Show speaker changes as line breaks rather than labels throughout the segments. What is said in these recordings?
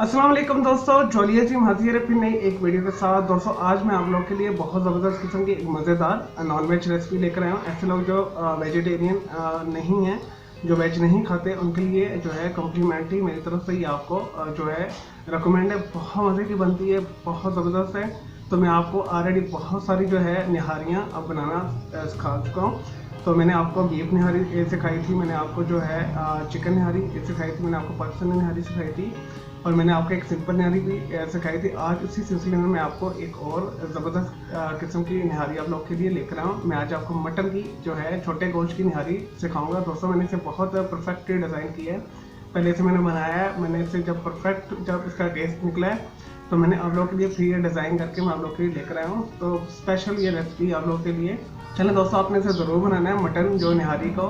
अस्सलाम वालेकुम दोस्तों, जोलिया जी हाजिर है फिर नई एक वीडियो के साथ। दोस्तों आज मैं आप लोग के लिए बहुत ज़बरदस्त किस्म की एक मज़ेदार नॉन वेज रेसिपी लेकर आया हूँ। ऐसे लोग जो वेजिटेरियन नहीं हैं, जो वेज नहीं खाते, उनके लिए जो है कम्प्लीमेंट्री मेरी तरफ से ही आपको जो है रिकमेंड है। बहुत मज़े की बनती है, बहुत ज़बरदस्त है। तो मैं आपको ऑलरेडी बहुत सारी जो है निहारियाँ अब बनाना सिखा चुका हूँ। तो मैंने आपको बीफ निहारी सिखाई थी, मैंने आपको जो है चिकन निहारी सिखाई थी, मैंने आपको पाकिस्तानी निहारी सिखाई थी, और मैंने आपको एक सिंपल निहारी भी सिखाई थी। आज इसी सिलसिले में मैं आपको एक और ज़बरदस्त किस्म की निहारी आप लोग के लिए लेकर आया हूँ। मैं आज आपको मटन की जो है छोटे गोश्त की निहारी सिखाऊंगा। दोस्तों मैंने इसे बहुत परफेक्ट डिज़ाइन किया है, पहले से मैंने बनाया है। मैंने इसे जब इसका टेस्ट निकला है तो मैंने आप लोगों के लिए फिर ये डिज़ाइन करके मैं आप लोग के लिए लेकर आया हूँ। तो स्पेशल ये रेसिपी आप लोगों के लिए। चलें दोस्तों, आपने इसे ज़रूर बनाना है मटन जो निहारी को।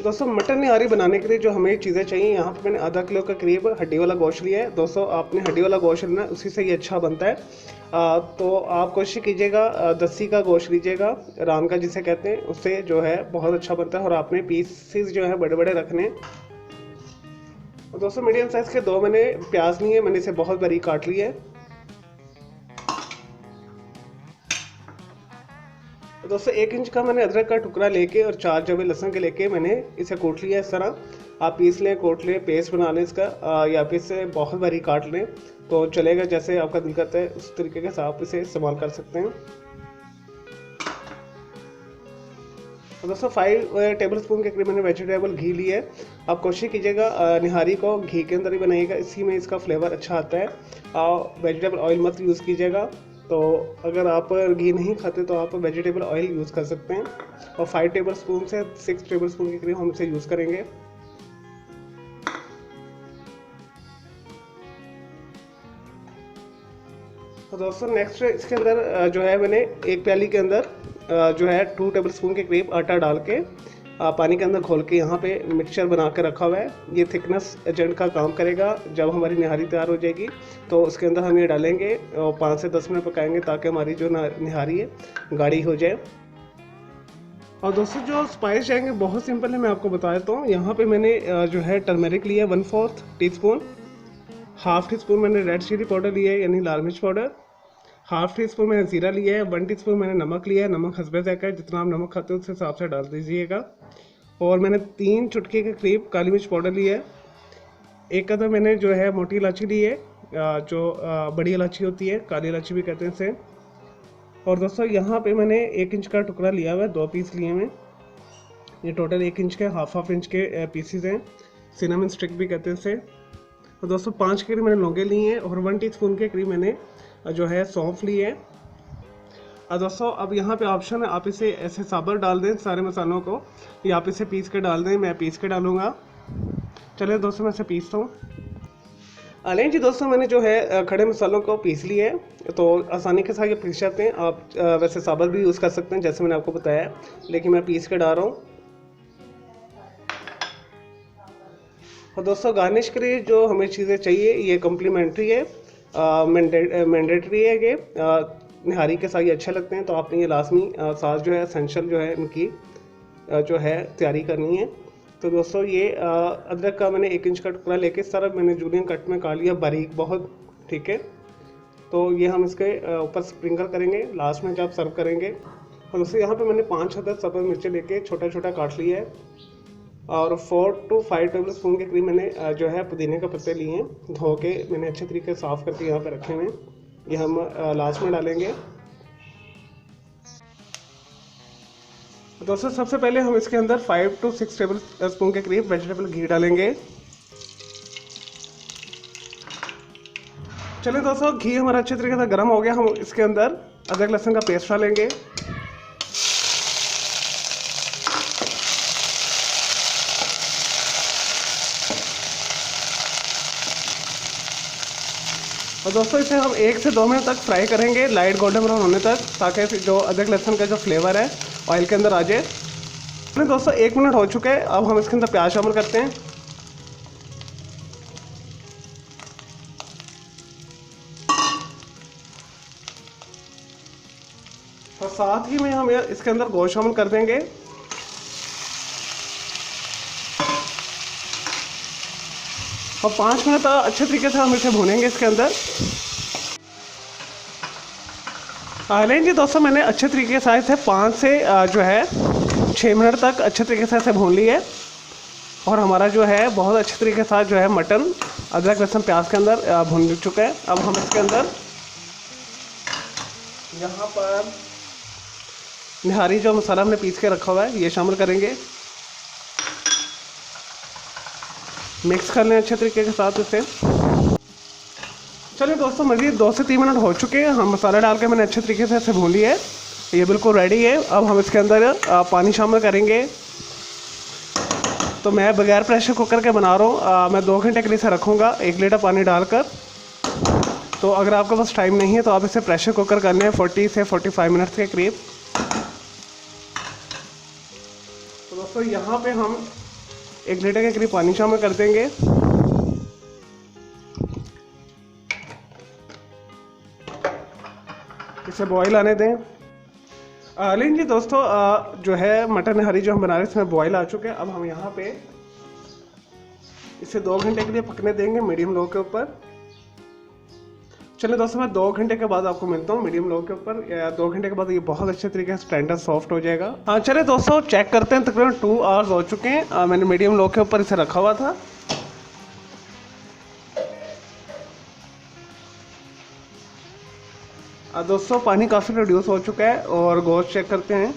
दोस्तों मटन निहारी बनाने के लिए जो हमें चीज़ें चाहिए, यहाँ पर मैंने आधा किलो का करीब हड्डी वाला गोश्त लिया है। दोस्तों आपने हड्डी वाला गोश्त लेना, उसी से ये अच्छा बनता है। तो आप कोशिश कीजिएगा दस्सी का गोश्त लीजिएगा, रान का जिसे कहते हैं, उससे जो है बहुत अच्छा बनता है। और आपने पीसेस जो है बड़े बड़े रखने। और दोस्तों मीडियम साइज़ के दो मैंने प्याज लिए, मैंने इसे बहुत बारीक काट लिया है। तो दोस्तों 1 इंच का मैंने अदरक का टुकड़ा लेके और 4 जवे लहसुन के लेके मैंने इसे कूट लिया इस तरह। आप पीस लें, कूट लें, पेस्ट बना लें इसका, या फिर इसे बहुत बारीक काट लें तो चलेगा, जैसे आपका दिल करता है उस तरीके के साथ आप इसे इस्तेमाल कर सकते हैं। तो दोस्तों 5 टेबल स्पून के करीब मैंने वेजिटेबल घी लिया है। आप कोशिश कीजिएगा निहारी को घी के अंदर ही बनाइएगा, इसी में इसका फ्लेवर अच्छा आता है। वेजिटेबल ऑयल मत यूज़ कीजिएगा। तो अगर आप घी नहीं खाते तो आप वेजिटेबल ऑयल यूज़ कर सकते हैं। और 5 टेबल स्पून से 6 टेबल स्पून के करीब हम इसे यूज़ करेंगे। तो दोस्तों नेक्स्ट इसके अंदर जो है मैंने एक प्याली के अंदर जो है 2 टेबल स्पून के करीब आटा डाल के पानी के अंदर घोल के यहाँ पे मिक्सचर बना के रखा हुआ है। ये थिकनेस एजेंट का काम करेगा। जब हमारी निहारी तैयार हो जाएगी तो उसके अंदर हम ये डालेंगे और 5 से 10 मिनट पकाएंगे ताकि हमारी जो निहारी है गाढ़ी हो जाए। और दोस्तों जो स्पाइस जाएंगे बहुत सिंपल है, मैं आपको बता देता हूँ। यहाँ पे मैंने जो है टर्मेरिक लिया 1/4 टीस्पून, हाफ टी स्पून मैंने रेड चिली पाउडर लिया है यानी लाल मिर्च पाउडर, हाफ टी स्पून मैंने ज़ीरा लिया है, 1 टीस्पून मैंने नमक लिया है। नमक हस्बे ज़ायका है, जितना आप नमक खाते हो उस हिसाब से डाल दीजिएगा। और मैंने 3 चुटकी के करीब काली मिर्च पाउडर लिया है। एक कदर मैंने जो है मोटी इलायची ली है, जो बड़ी इलायची होती है, काली इलायची भी कहते हैं इसे। और दोस्तों यहाँ पे मैंने 1 इंच का टुकड़ा लिया हुआ है, 2 पीस लिए हैं। ये टोटल 1 इंच के हाफ इंच के पीसीज हैं। सिनेमन स्टिक भी कहते हैं इसे। तो दोस्तों 5 के करीब मैंने लौंगे लिए हैं और 1 टीस्पून के करीब मैंने जो है सौंफ ली है। दोस्तों अब यहाँ पे ऑप्शन है, आप इसे ऐसे साबर डाल दें सारे मसालों को, या आप इसे पीस के डाल दें। मैं पीस के डालूँगा। चलिए दोस्तों मैं इसे पीसता हूँ। नहीं जी दोस्तों, मैंने जो है खड़े मसालों को पीस लिया है, तो आसानी के साथ ये पीस जाते हैं। आप वैसे साबर भी यूज़ कर सकते हैं जैसे मैंने आपको बताया, लेकिन मैं पीस के डाल रहा हूँ। और दोस्तों गार्निश के लिए जो हमें चीज़ें चाहिए ये कम्प्लीमेंट्री है, मैंडेटरी है। ये निहारी के साथ ये अच्छे लगते हैं, तो आपने ये लाजमी साथ जो है एसेंशियल जो है इनकी जो है तैयारी करनी है। तो दोस्तों ये अदरक का मैंने 1 इंच का टुकड़ा लेके सारा मैंने जूलियन कट में काट लिया बारीक बहुत, ठीक है। तो ये हम इसके ऊपर स्प्रिंकल करेंगे लास्ट में जब सर्व करेंगे। और दोस्तों यहाँ पे मैंने 5 अदद सब्ज़ मिर्चें लेके छोटा छोटा काट लिया है। और 4 to 5 टेबल स्पून के करीब मैंने जो है पुदीने के पत्ते लिए हैं, धो के मैंने अच्छे तरीके से साफ़ करके यहाँ पे रखे हुए हैं। ये हम लास्ट में डालेंगे। दोस्तों सबसे पहले हम इसके अंदर 5 to 6 टेबल स्पून के करीब वेजिटेबल घी डालेंगे। चलिए दोस्तों घी हमारा अच्छे तरीके से गर्म हो गया, हम इसके अंदर अदरक लहसुन का पेस्ट डालेंगे। और दोस्तों इसे हम 1 से 2 मिनट तक फ्राई करेंगे, लाइट गोल्डन ब्राउन होने तक, ताकि जो अदरक लहसुन का जो फ्लेवर है ऑयल के अंदर आ जाए। दोस्तों 1 मिनट हो चुका है, अब हम इसके अंदर प्याज शामिल करते हैं। और साथ ही में हम इसके अंदर गोश्त शामिल कर देंगे। और 5 मिनट अच्छे तरीके से हम इसे भूनेंगे इसके अंदर। लेकिन जी दोस्तों मैंने अच्छे तरीके से इसे 5 से जो है 6 मिनट तक अच्छे तरीके से इसे भून ली है। और हमारा जो है बहुत अच्छे तरीके से जो है मटन अदरक लहसुन प्याज के अंदर भून चुका है। अब हम इसके अंदर यहाँ पर निहारी जो मसाला हमने पीस के रखा हुआ है ये शामिल करेंगे। मिक्स कर लें अच्छे तरीके के साथ इसे। चलिए दोस्तों मज़ीद 2 से 3 मिनट हो चुके हैं। हम मसाला डाल के मैंने अच्छे तरीके से इसे भून लिया है, ये बिल्कुल रेडी है। अब हम इसके अंदर पानी शामिल करेंगे। तो मैं बगैर प्रेशर कुकर के बना रहा हूँ। मैं 2 घंटे के लिए इसे रखूँगा 1 लीटर पानी डालकर। तो अगर आपके पास टाइम नहीं है तो आप इसे प्रेशर कुकर कर लें 40 से 45 मिनट के करीब। तो दोस्तों यहाँ पे हम 1 लीटर के करीब पानी शामिल कर देंगे। इसे बॉईल आने दें। लेकिन जी दोस्तों जो है मटन निहारी जो हम बना रहे हैं इसमें बॉईल आ चुके हैं। अब हम यहाँ पे इसे 2 घंटे के लिए पकने देंगे मीडियम लो के ऊपर। चलिए दोस्तों मैं 2 घंटे के बाद आपको मिलता हूँ मीडियम लो के ऊपर। 2 घंटे के बाद ये बहुत अच्छे तरीके से टेंडर सॉफ्ट हो जाएगा। हाँ चलिए दोस्तों चेक करते हैं। तकरीबन 2 आवर्स हो चुके हैं। मैंने मीडियम लो के ऊपर इसे रखा हुआ था। दोस्तों पानी काफ़ी रिड्यूस हो चुका है और गोश्त चेक करते हैं।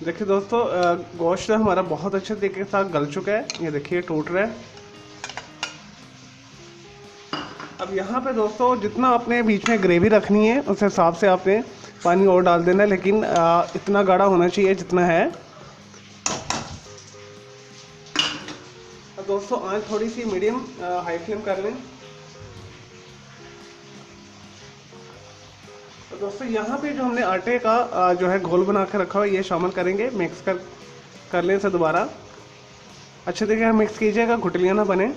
देखिए दोस्तों गोश्त हमारा बहुत अच्छे तरीके के साथ गल चुका है। ये देखिए टूट रहा है। अब यहाँ पे दोस्तों जितना आपने बीच में ग्रेवी रखनी है उस हिसाब से आपने पानी और डाल देना है, लेकिन इतना गाढ़ा होना चाहिए जितना है। अब दोस्तों आंच थोड़ी सी मीडियम हाई फ्लेम कर लें। तो दोस्तों यहाँ पे जो हमने आटे का जो है घोल बना के रखा हुआ है ये शामिल करेंगे। मिक्स कर लें इसे दोबारा अच्छे तरीके से मिक्स कीजिएगा, गुठलियाँ ना बने।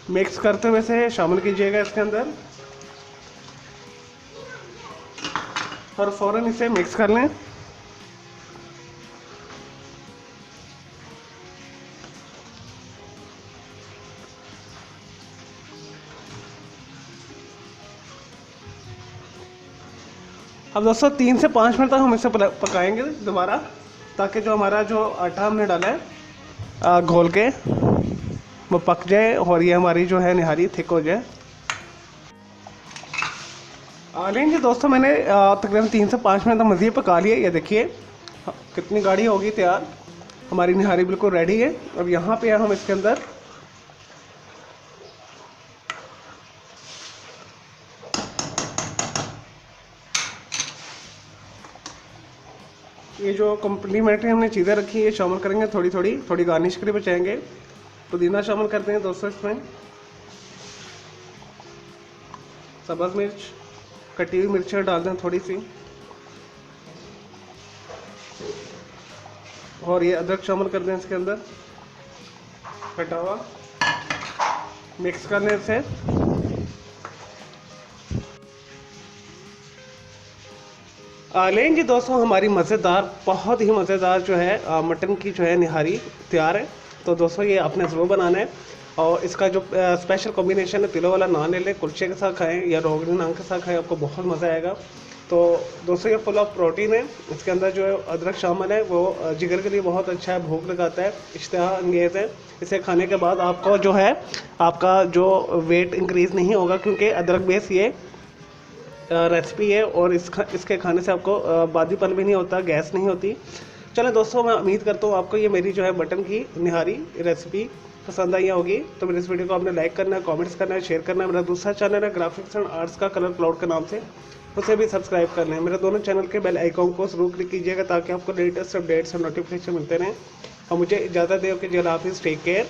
मिक्स करते हुए से शामिल कीजिएगा इसके अंदर और फ़ौरन इसे मिक्स कर लें। अब दोस्तों 3 से 5 मिनट तक हम इसे पकाएंगे दोबारा, ताकि जो हमारा जो आटा हमने डाला है घोल के वो पक जाए और ये हमारी जो है निहारी थिक हो जाए। लेकिन दोस्तों मैंने तकरीबन 3 से 5 मिनट तक मज़ीद पका लिया। ये देखिए कितनी गाढ़ी होगी तैयार, हमारी निहारी बिल्कुल रेडी है। अब यहाँ पे हम इसके अंदर ये जो कम्प्लीमेंट्री हमने चीज़ें रखी है शामिल करेंगे। थोड़ी गार्निश के लिए बचाएंगे। पुदीना शामिल करते हैं दोस्तों, इसमें सब्ज़ मिर्च, कटी हुई मिर्च डाल दें थोड़ी सी, और ये अदरक शामिल कर दें इसके अंदर कटा हुआ। मिक्स कर लें इसे। लेकिन जी दोस्तों हमारी मज़ेदार, बहुत ही मज़ेदार जो है मटन की जो है निहारी तैयार है। तो दोस्तों ये आपने ज़रूर बनाना है। और इसका जो स्पेशल कॉम्बिनेशन है तिलों वाला नान ले लें, कुलचे के साथ खाएं या रोगनी नान के साथ खाएं, आपको बहुत मज़ा आएगा। तो दोस्तों ये फुल ऑफ प्रोटीन है। इसके अंदर जो है अदरक शामिल है वो जिगर के लिए बहुत अच्छा है, भूख लगाता है, इश्तहा अंगेज़ है। इसे खाने के बाद आपको जो है आपका जो वेट इंक्रीज़ नहीं होगा, क्योंकि अदरक बेस ये रेसिपी है और इसके खाने से आपको बादीपन भी नहीं होता, गैस नहीं होती। चलो दोस्तों मैं उम्मीद करता हूँ आपको ये मेरी जो है मटन की निहारी रेसिपी पसंद आई होगी। तो मेरे इस वीडियो को आपने लाइक करना है, कमेंट्स करना है, शेयर करना है। मेरा दूसरा चैनल है ग्राफिक्स एंड आर्ट्स का कलर क्लाउड के नाम से, उसे भी सब्सक्राइब कर लें। मेरे दोनों चैनल के बेल आइकॉन को जरूर क्लिक कीजिएगा ताकि आपको लेटेस्ट अपडेट्स और नोटिफिकेशन मिलते रहें। और मुझे इजाज़त दें कि अल्लाह हाफिज़, टेक केयर।